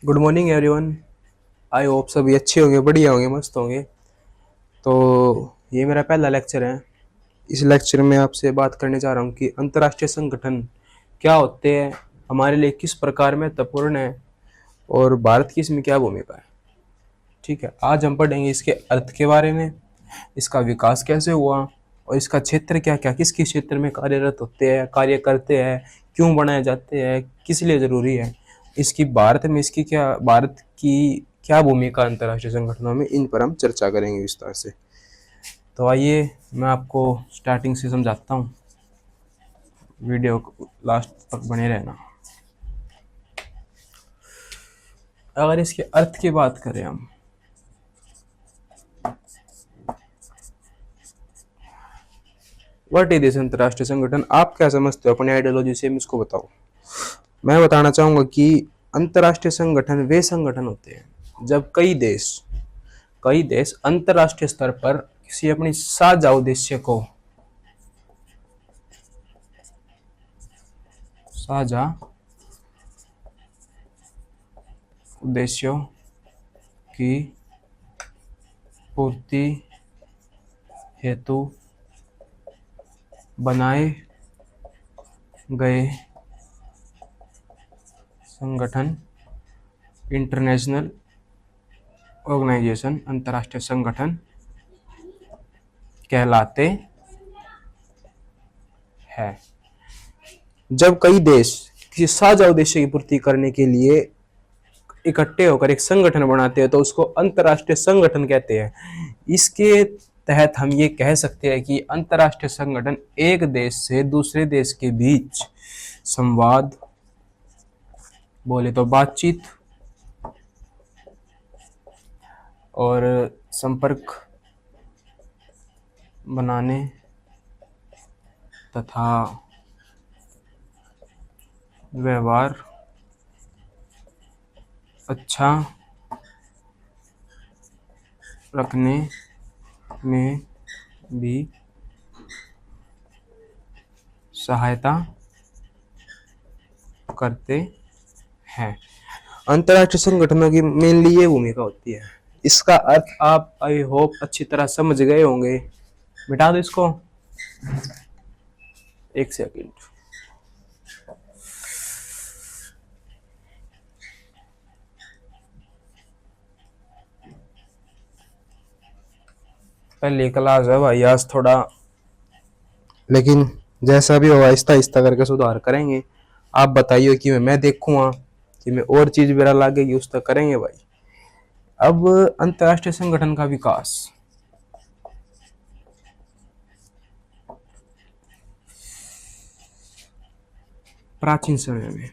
Good morning everyone. I hope सभी अच्छे होंगे, बढ़िया होंगे, मस्त होंगे। तो ये मेरा पहला लेक्चर है। इस लेक्चर में आपसे बात करने जा रहा हूँ कि अंतर्राष्ट्रीय संगठन क्या होते हैं, हमारे लिए किस प्रकार महत्वपूर्ण है और भारत की इसमें क्या भूमिका है। ठीक है, आज हम पढ़ेंगे इसके अर्थ के बारे में, इसका विकास कैसे हुआ और इसका क्षेत्र क्या क्या, किस किस क्षेत्र में कार्यरत होते हैं, कार्य करते हैं, क्यों बनाए जाते हैं, किस लिए ज़रूरी है, इसकी भारत में इसकी क्या, भारत की क्या भूमिका अंतर्राष्ट्रीय संगठनों में, इन पर हम चर्चा करेंगे विस्तार से। तो आइए मैं आपको स्टार्टिंग से समझाता हूँ, वीडियो को लास्ट तक बने रहना। अगर इसके अर्थ की बात करें हम, व्हाट इज दिस अंतर्राष्ट्रीय संगठन, आप क्या समझते हो अपनी आइडियोलॉजी से, मुझको बताओ। मैं बताना चाहूंगा कि अंतर्राष्ट्रीय संगठन वे संगठन होते हैं जब कई देश अंतर्राष्ट्रीय स्तर पर किसी अपनी साझा उद्देश्य को, साझा उद्देश्यों की पूर्ति हेतु बनाए गए संगठन, इंटरनेशनल ऑर्गेनाइजेशन, अंतर्राष्ट्रीय संगठन कहलाते हैं। जब कई देश किसी साझा उद्देश्य की पूर्ति करने के लिए इकट्ठे होकर एक संगठन बनाते हैं तो उसको अंतर्राष्ट्रीय संगठन कहते हैं। इसके तहत हम ये कह सकते हैं कि अंतर्राष्ट्रीय संगठन एक देश से दूसरे देश के बीच संवाद, बोले तो बातचीत और संपर्क बनाने तथा व्यवहार अच्छा रखने में भी सहायता करते हैं। अंतर्राष्ट्रीय संगठनों की मेनली ये भूमिका होती है। इसका अर्थ आप आई होप अच्छी तरह समझ गए होंगे। मिटा दो इसको, एक सेकंड। पहली क्लास है भाई आज थोड़ा, लेकिन जैसा भी हो आहिस्ता आहिस्ता करके सुधार करेंगे। आप बताइए कि मैं देखूंगा कि मैं और चीज मेरा लागेगी उस तक करेंगे भाई। अब अंतर्राष्ट्रीय संगठन का विकास, प्राचीन समय में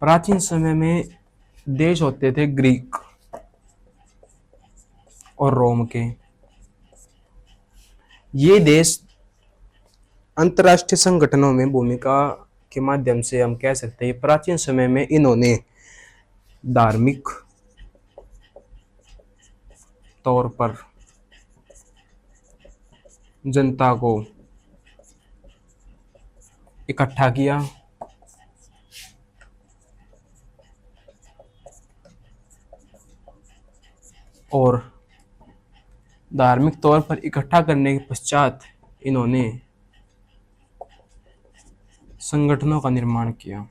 प्राचीन समय में देश होते थे ग्रीक और रोम के। ये देश अंतर्राष्ट्रीय संगठनों में भूमिका के माध्यम से हम कह सकते हैं प्राचीन समय में इन्होंने धार्मिक तौर पर जनता को इकट्ठा किया और धार्मिक तौर पर इकट्ठा करने के पश्चात इन्होंने संगठनों का निर्माण किया।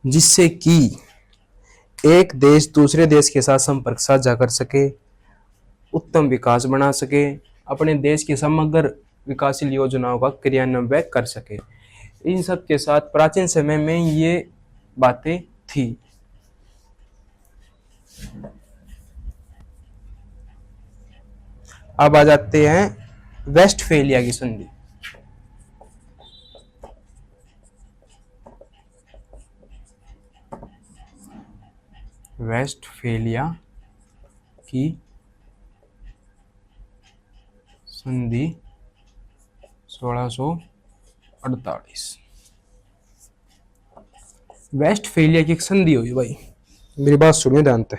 जिससे कि एक देश दूसरे देश के साथ संपर्क साझा कर सके, उत्तम विकास बना सके, अपने देश की समग्र विकासशील योजनाओं का क्रियान्वयन कर सके। इन सब के साथ प्राचीन समय में ये बातें थी। अब आ जाते हैं वेस्टफेलिया की संधि। वेस्टफेलिया की संधि 1648। वेस्टफेलिया की एक संधि हुई भाई, मेरी बात सुनिए ध्यान से।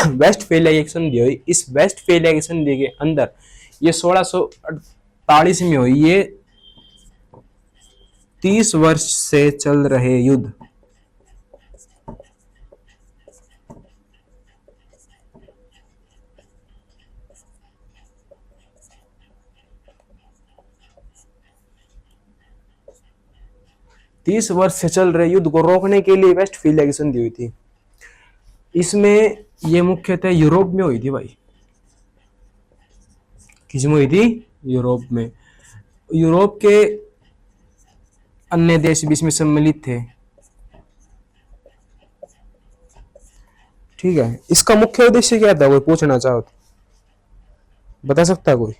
वेस्टफेलिया की संधि हुई। इस वेस्टफेलिया की संधि के अंदर ये 1648 में हुई। ये 30 वर्ष से चल रहे युद्ध, तीस वर्ष से चल रहे युद्ध को रोकने के लिए वेस्टफेलिया की संधि हुई थी। इसमें ये मुख्यतः यूरोप में हुई थी भाई। किसमें हुई थी? यूरोप में। यूरोप के अन्य देश भी इसमें सम्मिलित थे। ठीक है, इसका मुख्य उद्देश्य क्या था? कोई पूछना चाहो तो बता सकता है कोई?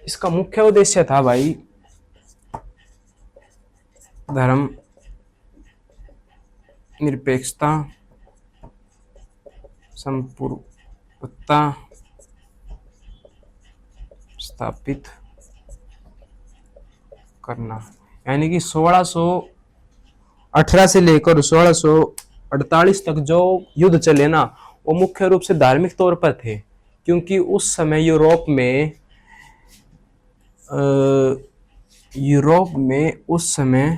इसका मुख्य उद्देश्य था भाई धर्म निरपेक्षता, संपूर्णता स्थापित करना। यानी कि 1618 से लेकर 1648 तक जो युद्ध चले ना, वो मुख्य रूप से धार्मिक तौर पर थे, क्योंकि उस समय यूरोप में उस समय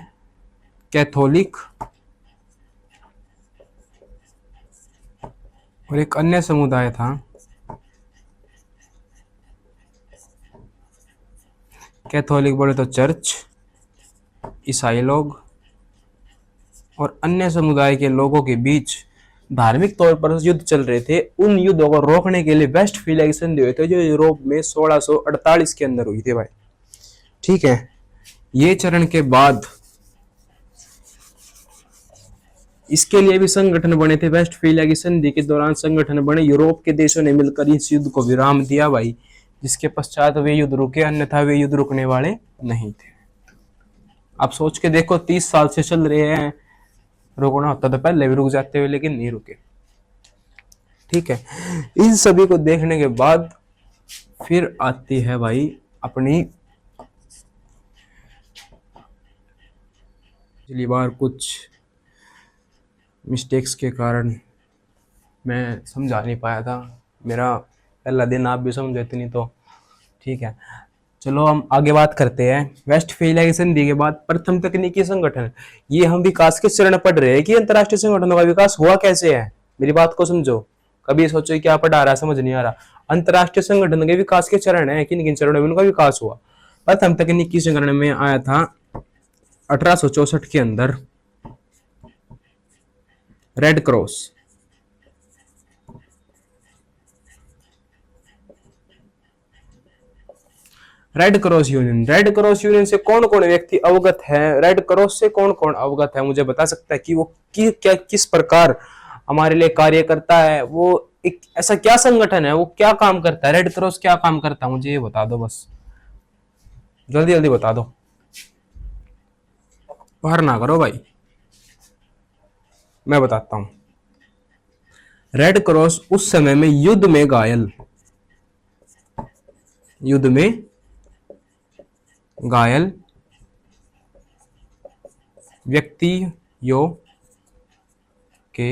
कैथोलिक और एक अन्य समुदाय था, कैथोलिक बोले तो चर्च, ईसाई लोग और अन्य समुदाय के लोगों के बीच धार्मिक तौर पर युद्ध चल रहे थे। उन युद्धों को रोकने के लिए वेस्टफेलिया की संधि हुई थी, जो यूरोप में 1648 के अंदर हुई थी भाई। ठीक है, ये चरण के बाद इसके लिए भी संगठन बने थे। वेस्टफेलिया की संधि के दौरान संगठन बने, यूरोप के देशों ने मिलकर इस युद्ध को विराम दिया भाई, जिसके पश्चात वे युद्ध रुके, अन्यथा वे युद्ध रुकने वाले नहीं थे। आप सोच के देखो, 30 साल से चल रहे हैं, रुकना होता तो पहले भी रुक जाते हुए, लेकिन नहीं रुके। ठीक है, इन सभी को देखने के बाद फिर आती है भाई अपनी पिछली बार कुछ मिस्टेक्स के कारण मैं समझा नहीं पाया था। मेरा पहला दिन, आप भी समझे इतनी तो ठीक है। चलो हम आगे बात करते हैं। वेस्टफेलिया की संधि के बाद प्रथम तकनीकी संगठन, ये हम विकास के चरण पढ़ रहे हैं कि अंतरराष्ट्रीय संगठनों का विकास हुआ कैसे है। मेरी बात को समझो, कभी सोचो क्या पढ़ा रहा है, समझ नहीं आ रहा। अंतरराष्ट्रीय संगठन के विकास के चरण है, किन किन चरणों में उनका विकास हुआ। प्रथम तकनीकी संगठन में आया था 1864 के अंदर red cross. Red cross union, red cross union से कौन कौन व्यक्ति अवगत है? रेड क्रॉस से कौन कौन अवगत है? मुझे बता सकता है कि वो किस प्रकार हमारे लिए कार्य करता है? वो एक ऐसा क्या संगठन है, वो क्या काम करता है? रेड क्रॉस क्या काम करता है, मुझे ये बता दो, बस जल्दी जल्दी बता दो, बाहर ना करो भाई, मैं बताता हूं। रेड क्रॉस उस समय में युद्ध में घायल व्यक्तियों के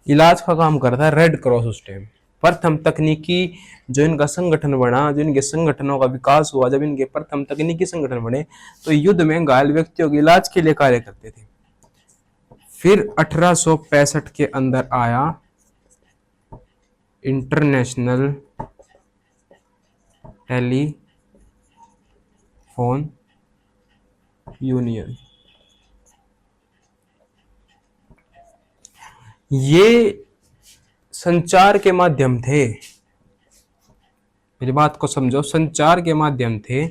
इलाज का काम करता है रेड क्रॉस उस टाइम। प्रथम तकनीकी जो इनका संगठन बना, जो इनके संगठनों का विकास हुआ, जब इनके प्रथम तकनीकी संगठन बने तो युद्ध में घायल व्यक्तियों के इलाज के लिए कार्य करते थे। फिर 1865 के अंदर आया इंटरनेशनल टेलीफोन यूनियन। ये संचार के माध्यम थे, मेरी बात को समझो, संचार के माध्यम थे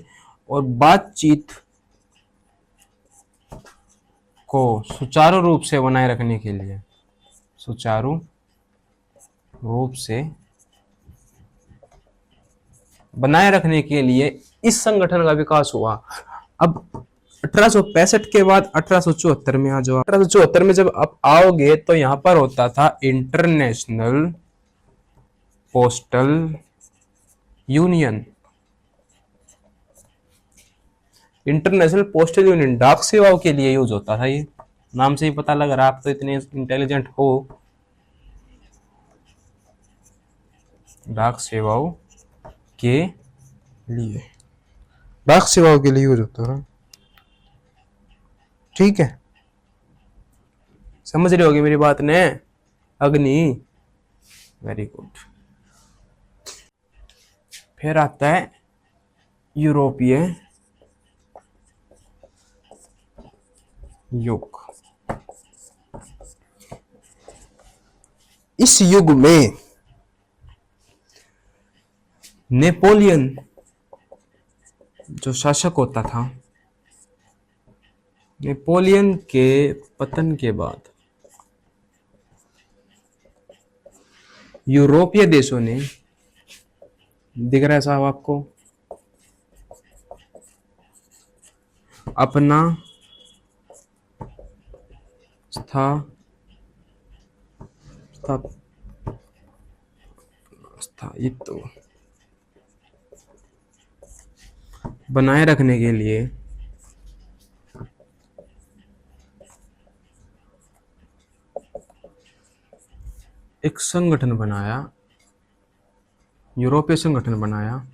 और बातचीत को सुचारू रूप से बनाए रखने के लिए, सुचारू रूप से बनाए रखने के लिए इस संगठन का विकास हुआ। अब 1865 के बाद 1874 में आ जाओ। 1874 में जब आप आओगे तो यहां पर होता था international postal union. International postal union डाक सेवाओं के लिए यूज होता था ये। नाम से ही पता लग रहा है आप तो इतने इंटेलिजेंट हो। डाक सेवाओं के लिए, डाक सेवाओं के लिए यूज होता है। ठीक है, समझ रहे होगे मेरी बात ने अग्नि। Very good. फिर आता है यूरोपीय युग। इस युग में नेपोलियन जो शासक होता था, नेपोलियन के पतन के बाद यूरोपीय देशों ने, दिख रहा है साहब आपको, अपना स्थायित्व बनाए रखने के लिए एक संगठन बनाया, यूरोपीय संगठन बनाया,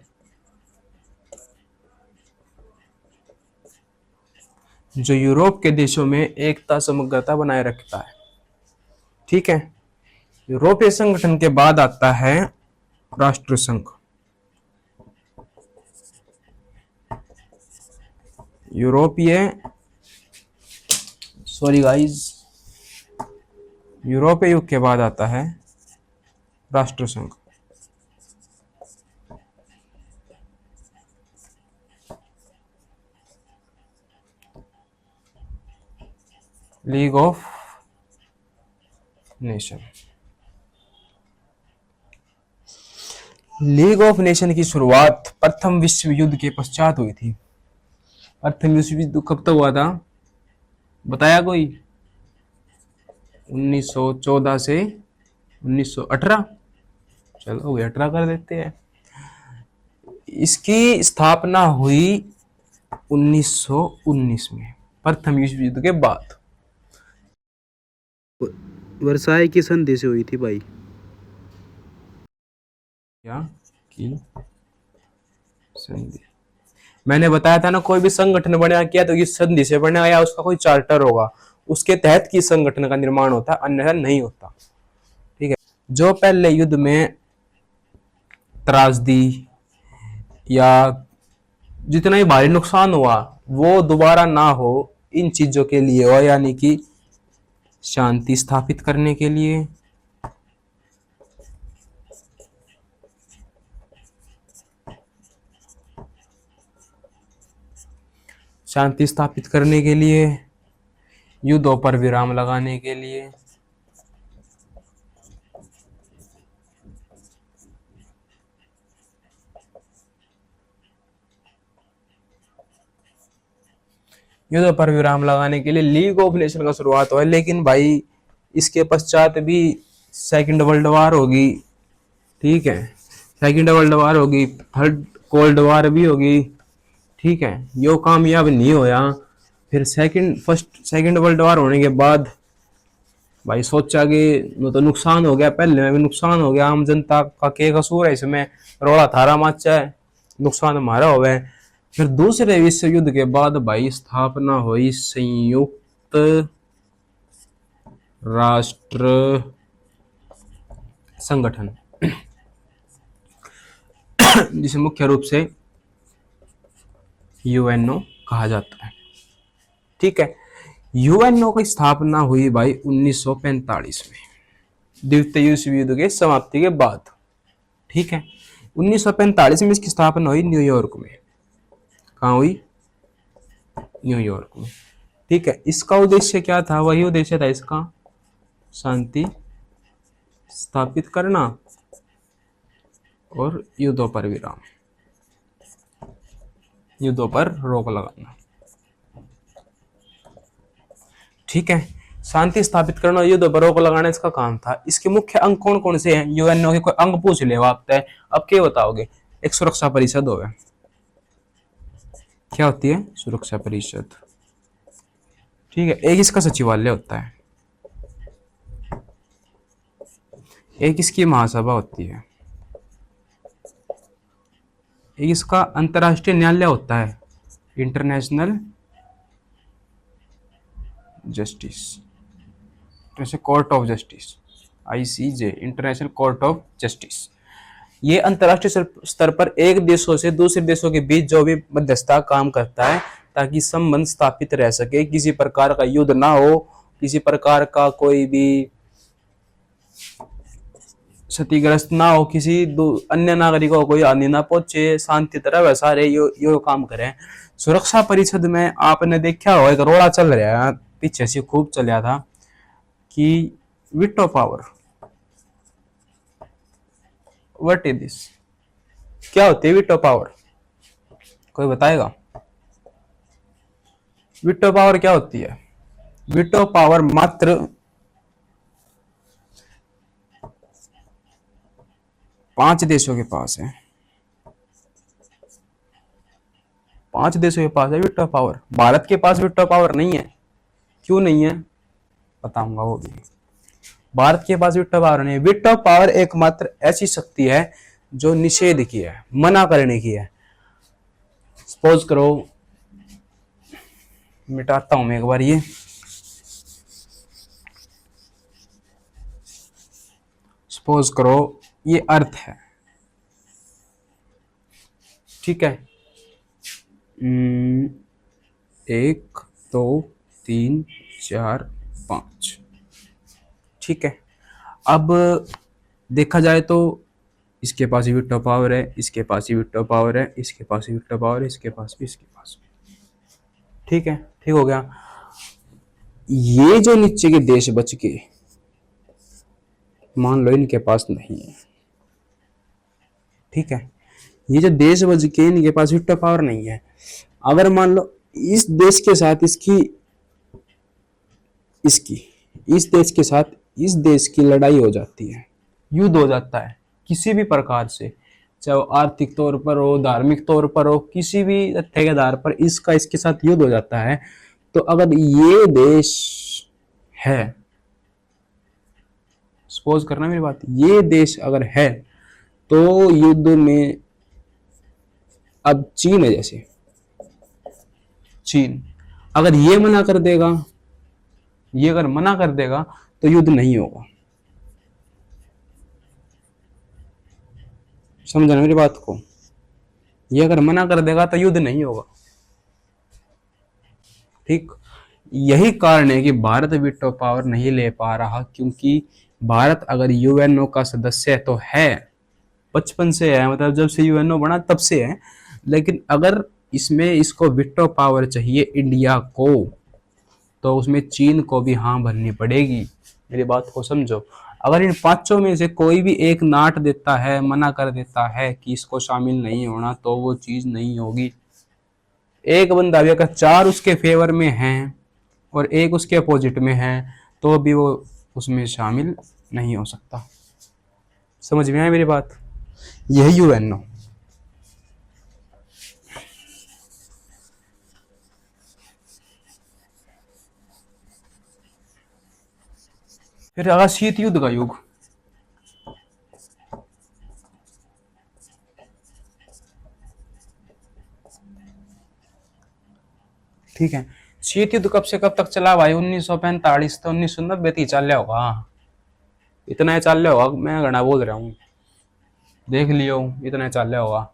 जो यूरोप के देशों में एकता समग्रता बनाए रखता है। ठीक है, यूरोपीय संगठन के बाद आता है राष्ट्र संघ। यूरोपीय, सॉरी गाइस, यूरोपीय युग के बाद आता है राष्ट्र संघ। League of nation. League of nation की शुरुआत प्रथम विश्व युद्ध के पश्चात हुई थी। प्रथम विश्व युद्ध कब तक हुआ था बताया कोई? 1914 से 1918। चलो 18 कर देते हैं। इसकी स्थापना हुई 1919 में, प्रथम विश्व युद्ध के बाद। वर्साई की संधि से हुई थी भाई। क्या की संधि? मैंने बताया था ना, कोई भी संगठन बना किया तो इस संधि से बना, या उसका कोई चार्टर होगा, उसके तहत की संगठन का निर्माण होता है, अन्यथा नहीं होता। ठीक है, जो पहले युद्ध में त्रासदी या जितना ही भारी नुकसान हुआ वो दोबारा ना हो, इन चीजों के लिए हो, यानी कि शांति स्थापित करने के लिए, शांति स्थापित करने के लिए, युद्धों पर विराम लगाने के लिए, युद्धों पर विराम लगाने के लिए लीग ऑफ नेशन का शुरुआत हुआ। लेकिन भाई इसके पश्चात भी सेकंड वर्ल्ड वार होगी। ठीक है, सेकंड वर्ल्ड वार होगी, थर्ड कोल्ड वार भी होगी। ठीक है, यो कामयाब नहीं होया। फिर सेकंड वर्ल्ड वार होने के बाद भाई सोचा कि वो तो नुकसान हो गया, पहले में भी नुकसान हो गया, आम जनता का क्या कसूर है इसमें, रोड़ा थारा माचा है, नुकसान हमारा हो गया। फिर दूसरे विश्व युद्ध के बाद भाई स्थापना हुई संयुक्त राष्ट्र संगठन, जिसे मुख्य रूप से यूएनओ कहा जाता है। ठीक है, यूएनओ की स्थापना हुई भाई 1945 में, द्वितीय विश्व युद्ध के समाप्ति के बाद। ठीक है, 1945 में इसकी स्थापना हुई न्यूयॉर्क में। कहाँ हुई? न्यूयॉर्क में। ठीक है, इसका उद्देश्य क्या था? वही उद्देश्य था इसका, शांति स्थापित करना और युद्धों पर विराम, युद्धों पर रोक लगाना। ठीक है, शांति स्थापित करना और युद्धों पर रोक लगाना इसका काम था। इसके मुख्य अंग कौन कौन से हैं? यूएनओ के कोई अंग पूछ ले आप तय, अब क्या बताओगे? एक सुरक्षा परिषद होगा। क्या होती है सुरक्षा परिषद? ठीक है, एक इसका सचिवालय होता है, एक इसकी महासभा होती है, एक इसका अंतर्राष्ट्रीय न्यायालय होता है, इंटरनेशनल जस्टिस, जैसे court of justice, ICJ, international court of justice. ये अंतर्राष्ट्रीय स्तर पर एक देशों से दूसरे देशों के बीच जो भी मध्यस्थता काम करता है ताकि संबंध स्थापित रह सके, किसी प्रकार का युद्ध ना हो, किसी प्रकार का कोई भी क्षतिग्रस्त ना हो, किसी अन्य नागरिकों को कोई हानि ना पहुंचे, शांति तरह वह सारे यो काम करें। सुरक्षा परिषद में आपने देखा हो एक रोड़ा चल रहा है, पीछे से खूब चला था कि veto power, what is this, क्या होती है वीटो पावर, कोई बताएगा? वीटो पावर क्या होती है? वीटो पावर मात्र 5 देशों के पास है, 5 देशों के पास है वीटो पावर। भारत के पास वीटो पावर नहीं है। क्यों नहीं है बताऊंगा वो भी। भारत के पास वीटो पावर नहीं है। वीटो पावर एकमात्र ऐसी शक्ति है जो निषेध की है, मना करने की है। सपोज करो, मिटाता हूं मैं एक बार ये, सपोज करो ये अर्थ है, ठीक है, 1 2 3 4 5, ठीक है। अब देखा जाए तो इसके पास ही वीटो पावर है, इसके पास ही वीटो पावर है, इसके पास ही वीटो पावर है, इसके पास भी, इसके पास भी, ठीक है, ठीक हो गया। ये जो नीचे के देश बच के, मान लो इनके पास नहीं है, ठीक है, ये जो देश बच के इनके पास वीटो पावर नहीं है, अगर मान लो इस देश के साथ इसकी इस देश के साथ इस देश की लड़ाई हो जाती है, युद्ध हो जाता है किसी भी प्रकार से, चाहे वो आर्थिक तौर पर हो, धार्मिक तौर पर हो, किसी भी तथ्य के आधार पर इसका इसके साथ युद्ध हो जाता है, तो अगर ये देश है, सपोज करना मेरी बात, ये देश अगर है तो युद्ध में, अब चीन है जैसे, चीन अगर ये मना कर देगा, ये अगर मना कर देगा तो युद्ध नहीं होगा। समझना मेरी बात को, ये अगर मना कर देगा तो युद्ध नहीं होगा, ठीक। यही कारण है कि भारत वीटो पावर नहीं ले पा रहा, क्योंकि भारत अगर यूएनओ का सदस्य तो है, बचपन से है, मतलब जब से यूएनओ बना तब से है, लेकिन अगर इसमें इसको वीटो पावर चाहिए इंडिया को, तो उसमें चीन को भी हाँ भरनी पड़ेगी। मेरी बात को समझो, अगर इन 5 में से कोई भी एक नाट देता है, मना कर देता है कि इसको शामिल नहीं होना, तो वो चीज नहीं होगी। एक बंदा भी अगर 4 उसके फेवर में हैं और एक उसके अपोजिट में है, तो भी वो उसमें शामिल नहीं हो सकता। समझ में आई मेरी बात? यही यूएनओ। फिर आगा शीत युद्ध का युग। ठीक है, शीत युद्ध कब से कब तक चला भाई? 1945 से 1990 तक चल रहा होगा, इतना ही चल रहा होगा, मैं घना बोल रहा हूँ, देख लियो, इतना ही चल रहा होगा।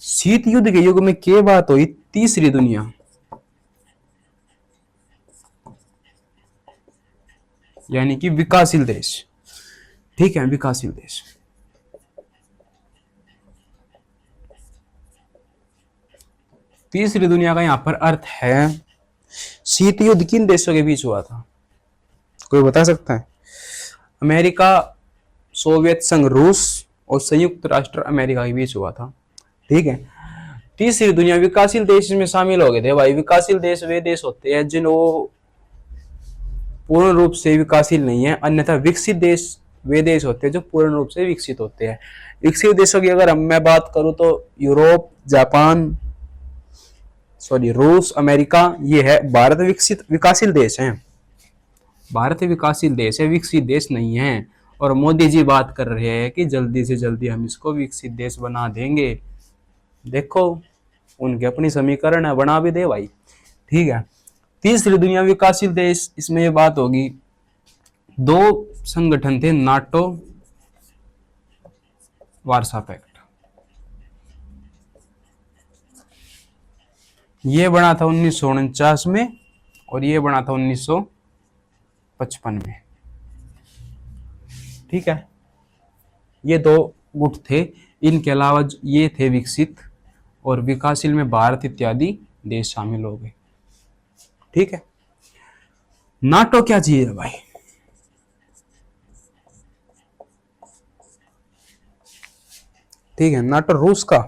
शीत युद्ध के युग में क्या बात हुई? तीसरी दुनिया, यानी कि विकासशील देश, ठीक है, विकासशील देश। तीसरी दुनिया का यहां पर अर्थ है, शीत युद्ध किन देशों के बीच हुआ था? कोई बता सकता है? अमेरिका, सोवियत संघ रूस और संयुक्त राष्ट्र अमेरिका के बीच हुआ था, ठीक है। तीसरी दुनिया विकासशील देश में शामिल हो गए थे भाई। विकासशील देश वे देश होते हैं जिन वो पूर्ण रूप से विकासशील नहीं है, अन्यथा विकसित देश वे देश होते हैं जो पूर्ण रूप से विकसित होते हैं। विकसित देशों की अगर मैं बात करूं तो यूरोप, जापान, सॉरी, रूस, अमेरिका, ये है भारत विकसित विकासशील देश है। भारत विकासशील देश है, विकसित देश नहीं है। और मोदी जी बात कर रहे हैं कि जल्दी से जल्दी हम इसको विकसित देश बना देंगे। देखो, उनके अपनी समीकरण है, बना भी दे भाई। ठीक है। तीसरी दुनिया विकासशील देश, इसमें ये बात होगी, दो संगठन थे, नाटो, वार्सा पैक्ट। ये बना था 1949 में और ये बना था 1955 में। ठीक है। ये दो गुट थे। इनके अलावा ये थे विकसित और विकासशील में भारत इत्यादि देश शामिल हो गए। ठीक है। नाटो क्या चीज है भाई? ठीक है, नाटो रूस का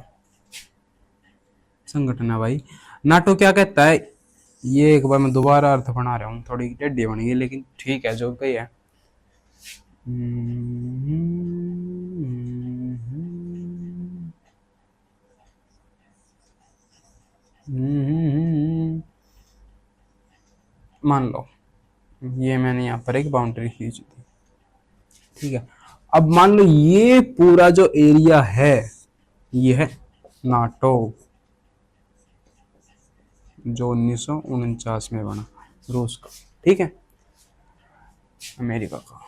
संगठन है भाई। नाटो क्या कहता है, ये एक बार मैं दोबारा अर्थ बना रहा हूँ, थोड़ी टेढ़ी बन गई लेकिन ठीक है, जो कही है। मान लो ये मैंने यहाँ पर एक बाउंड्री खींच दी। ठीक है। अब मान लो ये पूरा जो एरिया है ये है नाटो, जो 1949 में बना, रूस का। ठीक है। अमेरिका का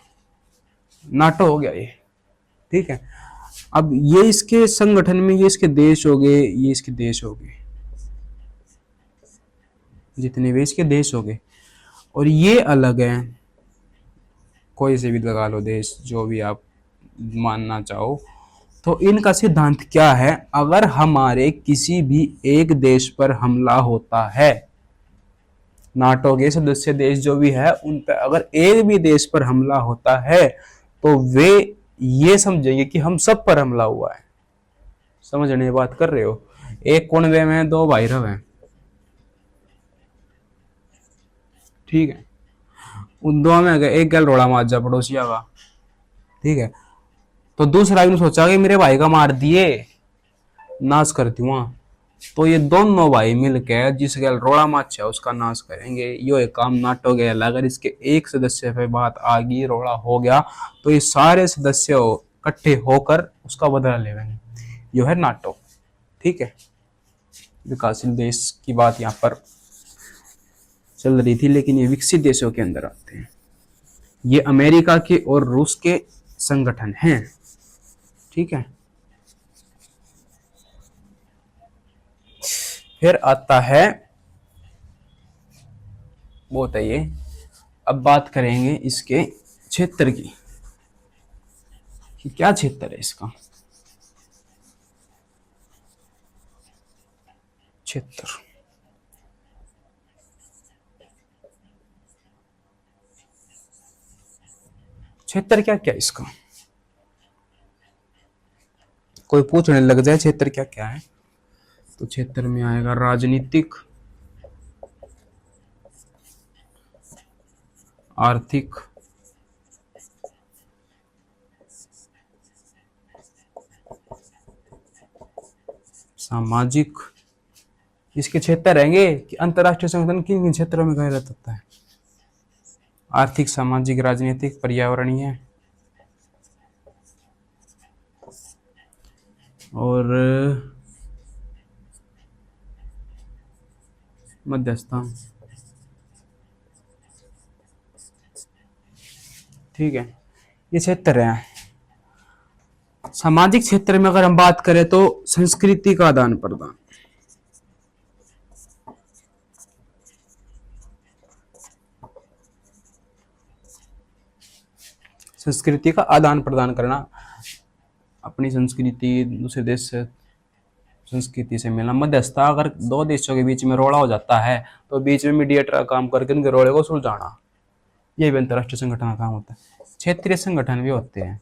नाटो हो गया ये। ठीक है। अब ये इसके संगठन में, ये इसके देश हो गए, ये इसके देश हो गए, जितने भी इसके देश हो गए। और ये अलग है, कोई से भी लगा लो देश, जो भी आप मानना चाहो। तो इनका सिद्धांत क्या है, अगर हमारे किसी भी एक देश पर हमला होता है, नाटो के सदस्य देश जो भी है उन पर अगर एक भी देश पर हमला होता है तो वे ये समझेंगे कि हम सब पर हमला हुआ है। समझने की बात कर रहे हो? एक कुनबे में दो भाई रहे, ठीक है, उन दो में अगर एक गल रोड़ा मार जा पड़ोसिया का, ठीक है, तो दूसरा भी सोचा कि मेरे भाई का मार दिए, नाश कर दूंगा, तो ये दोनों भाई मिलकर जिस गल रोड़ा माचा है उसका नाश करेंगे। यो एक काम नाटो गया। अगर इसके एक सदस्य पे बात आ गई, रोड़ा हो गया, तो ये सारे सदस्य इकट्ठे होकर उसका बदला लेंगे। यो है नाटो। ठीक है। विकासशील देश की बात यहाँ पर चल रही थी, लेकिन ये विकसित देशों के अंदर आते हैं। ये अमेरिका के और रूस के संगठन हैं। ठीक है। फिर आता है, वो बताइए, अब बात करेंगे इसके क्षेत्र की, कि क्या क्षेत्र है इसका। क्षेत्र, क्षेत्र क्या क्या इसका, कोई पूछने लग जाए क्षेत्र क्या क्या है, तो क्षेत्र में आएगा राजनीतिक, आर्थिक, सामाजिक। इसके क्षेत्र रहेंगे कि अंतरराष्ट्रीय संगठन किन किन क्षेत्रों में कार्यरत होता है। आर्थिक, सामाजिक, राजनीतिक, पर्यावरणीय और मध्यस्थता। ठीक है, ये क्षेत्र है। सामाजिक क्षेत्र में अगर हम बात करें तो संस्कृति का आदान प्रदान, संस्कृति का आदान प्रदान करना, अपनी संस्कृति दूसरे देश से संस्कृति से मिलना। मध्यस्थता, अगर दो देशों के बीच में रोड़ा हो जाता है तो बीच में मीडिएटर का काम करके उनके रोड़े को सुलझाना, यह भी अंतरराष्ट्रीय संगठन का काम होता है। क्षेत्रीय संगठन भी होते हैं,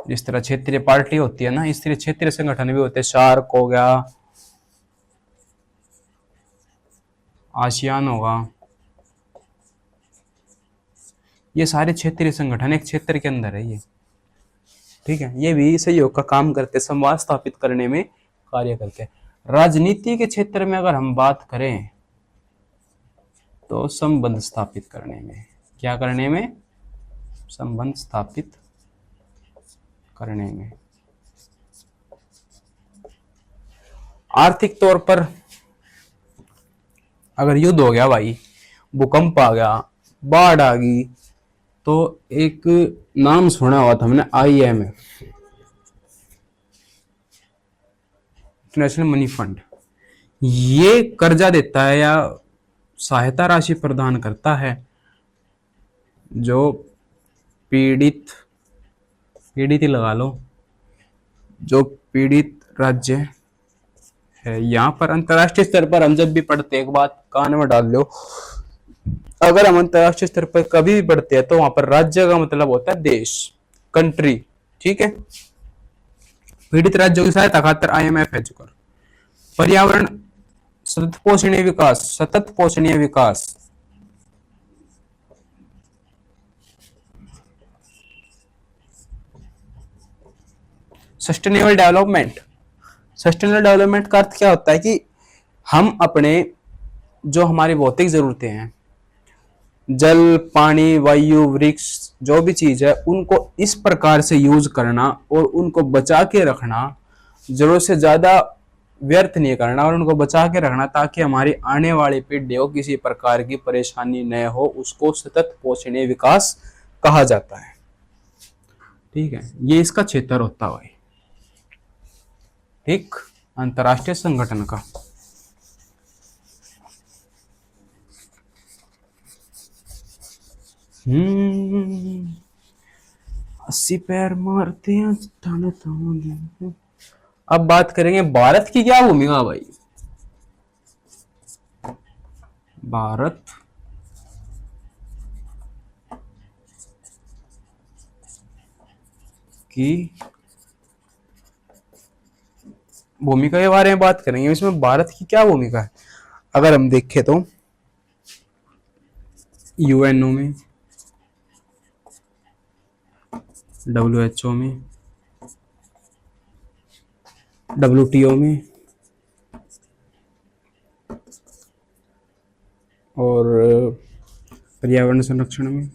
जिस तरह क्षेत्रीय पार्टी होती है ना, इस तरह क्षेत्रीय संगठन भी होते हैं। शार्क हो गया, आसियान होगा, ये सारे क्षेत्रीय संगठन एक क्षेत्र के अंदर है ये। ठीक है। ये भी सहयोग का काम करते, संवाद स्थापित करने में कार्य करते हैं। राजनीति के क्षेत्र में अगर हम बात करें तो संबंध स्थापित करने में, क्या करने में, संबंध स्थापित करने में। आर्थिक तौर पर अगर युद्ध हो गया भाई, भूकंप आ गया, बाढ़ आ गई, तो एक नाम सुना हुआ था हमने, IMF, इंटरनेशनल मनी फंड। ये कर्जा देता है या सहायता राशि प्रदान करता है जो पीड़ित ही लगा लो, जो पीड़ित राज्य है। यहाँ पर अंतर्राष्ट्रीय स्तर पर हम जब भी पढ़ते हैं, एक बात कान में डाल लो, अगर हम अंतर्राष्ट्रीय स्तर पर कभी भी पढ़ते हैं तो वहां पर राज्य का मतलब होता है देश, कंट्री, ठीक है। पीड़ित राज्यों की सहायता खातिर IMF है चुका। पर्यावरण सतत पोषणीय विकास, सस्टेनेबल डेवलपमेंट का अर्थ क्या होता है कि हम अपने जो हमारी भौतिक जरूरतें हैं, जल, पानी, वायु, वृक्ष, जो भी चीज है, उनको इस प्रकार से यूज करना और उनको बचा के रखना, जरूरत से ज्यादा व्यर्थ नहीं करना और उनको बचा के रखना, ताकि हमारी आने वाली पीढ़ी को किसी प्रकार की परेशानी न हो, उसको सतत पोषणीय विकास कहा जाता है। ठीक है, ये इसका क्षेत्र होता है भाई, ठीक, अंतरराष्ट्रीय संगठन का। हम्म, 80 पैर मारते हैं। अब बात करेंगे भारत की क्या भूमिका भाई। भारत की भूमिका के बारे में बात करेंगे। इसमें भारत की क्या भूमिका है अगर हम देखें तो, यूएनओ में, WHO में, WTO में और पर्यावरण संरक्षण में,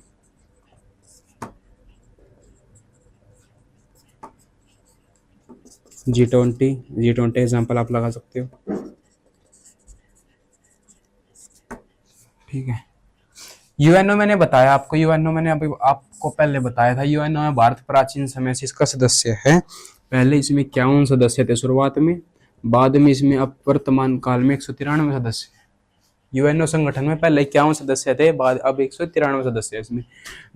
G20 एग्जाम्पल आप लगा सकते हो। ठीक है, यूएनओ मैंने बताया आपको, यूएनओ मैंने अभी आपको पहले बताया था, यूएनओ में भारत प्राचीन समय से इसका सदस्य है। पहले इसमें 51 सदस्य थे शुरुआत में, बाद में इसमें अब वर्तमान काल में 193 सदस्य। यूएनओ संगठन में पहले 51 सदस्य थे, बाद अब 193 सदस्य है इसमें।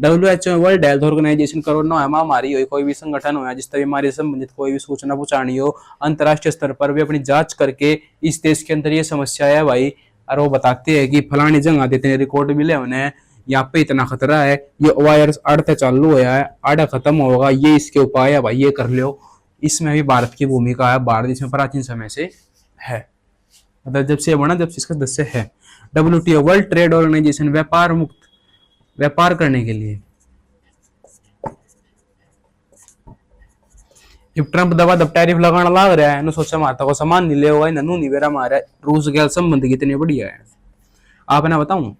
WHO world health organization, corona महामारी हो, कोई भी संगठन हो, जिस बीमारी से संबंधित कोई भी सूचना पहुंचानी हो अंतर्राष्ट्रीय स्तर पर, वे अपनी जांच करके इस देश के अंदर ये समस्या है भाई, और वो बताते हैं कि फलानी जगह देते रिकॉर्ड मिले उन्हें, यहाँ पे इतना खतरा है, ये वायरस आड़ते चालू होया है, आड़ा खत्म होगा, ये इसके उपाय है भाई, ये कर लो। इसमें भी भारत की भूमिका है, भारत इसमें प्राचीन समय से है, मतलब जब से बना, जब से इसका सदस्य है। WTO वर्ल्ड ट्रेड ऑर्गेनाइजेशन, व्यापार मुक्त व्यापार करने के लिए। जब ट्रंप दबा दब टैरिफ लगाना लाग रहा है, सोचा माता को सामान नहीं ले होगा, ननू नहीं बेरा मारा, रूस के संबंध कितने बढ़िया है। आप ना बताऊं,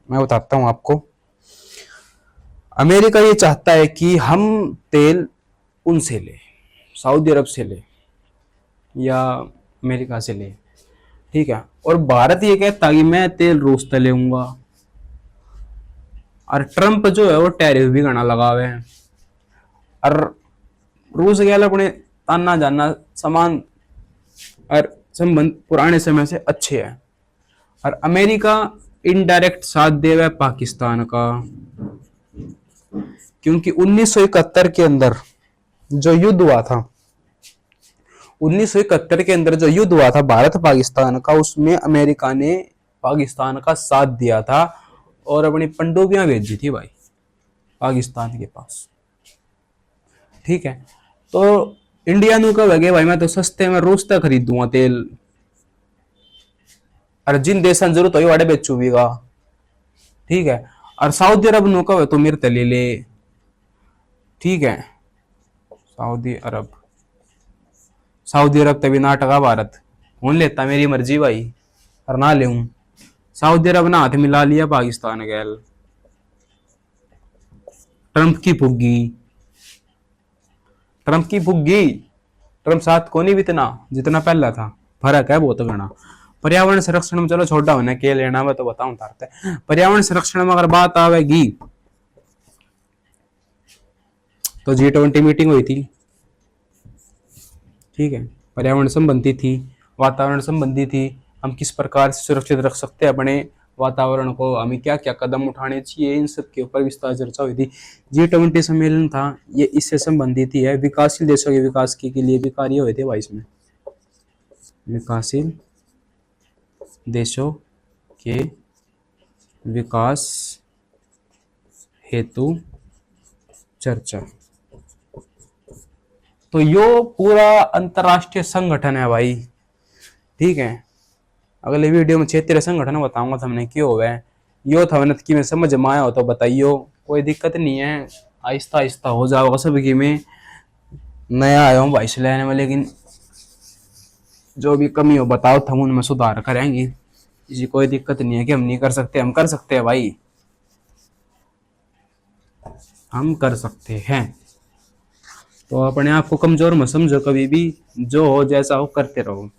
मैं बताता हूं आपको। अमेरिका ये चाहता है कि हम तेल उनसे ले, सऊदी अरब से ले या अमेरिका से ले, ठीक है, और भारत ये कहता है कि मैं तेल रूस से लेऊंगा, और ट्रंप जो है वो टैरिफ भी घना लगावे हैं, और रूस गया अपने ताना जाना सामान और संबंध पुराने समय से अच्छे हैं, और अमेरिका इनडायरेक्ट साथ देवे पाकिस्तान का, क्योंकि 1971 के अंदर जो युद्ध हुआ था, 1971 के अंदर जो युद्ध हुआ था भारत पाकिस्तान का, उसमें अमेरिका ने पाकिस्तान का साथ दिया था और अपनी पनडुब्बियां भेजी थी भाई पाकिस्तान के पास। ठीक है, तो इंडिया नु कब है भाई मैं तो सस्ते में रूस तक खरीदूंगा तेल, और जिन देशों जरूरत हो वाड़े बेचू भी का, ठीक है, और सऊदी अरब नु कब है तो मेरे तले ले, ठीक है, सऊदी अरब तभी नाटक भारत, कौन लेता, मेरी मर्जी भाई, और ना ले। सऊदी अरब ने हाथ मिला लिया पाकिस्तान गैल। ट्रंप की फुग्गी, ट्रंप की फुग्गी। ट्रंप साथ को नहीं बीतना जितना पहला था, फर्क है बहुत घना। पर्यावरण संरक्षण में चलो छोटा होने के लेना, मैं तो बताऊं तारते। पर्यावरण संरक्षण में अगर बात आवेगी तो G20 मीटिंग हुई थी, ठीक है, पर्यावरण संबंधी थी, वातावरण संबंधी थी। हम किस प्रकार से सुरक्षित रख सकते हैं अपने वातावरण को, हमें क्या क्या कदम उठाने चाहिए, इन सब के ऊपर विस्तार चर्चा हुई थी। G20 सम्मेलन था, ये इससे संबंधित ही है। विकासशील देशों के विकास के लिए भी कार्य हुए थे भाई इसमें। विकासशील देशों के विकास हेतु चर्चा। तो यो पूरा अंतरराष्ट्रीय संगठन है भाई, ठीक है। अगले वीडियो में क्षेत्रीय संगठन बताऊंगा हमने क्यों हुआ है। यो था मेहनत की में समझ में आया हो तो बताइयो, कोई दिक्कत नहीं है, आहिस्ता आहिस्ता हो जाओगा सबकी में। नया आया हूँ भाई लेने में, लेकिन जो भी कमी हो बताओ, हम उनमें सुधार करेंगे। इसी कोई दिक्कत नहीं है कि हम नहीं कर सकते, हम कर सकते हैं भाई, हम कर सकते हैं। तो अपने आप को कमजोर मत समझो कभी भी, जो हो जैसा हो करते रहो।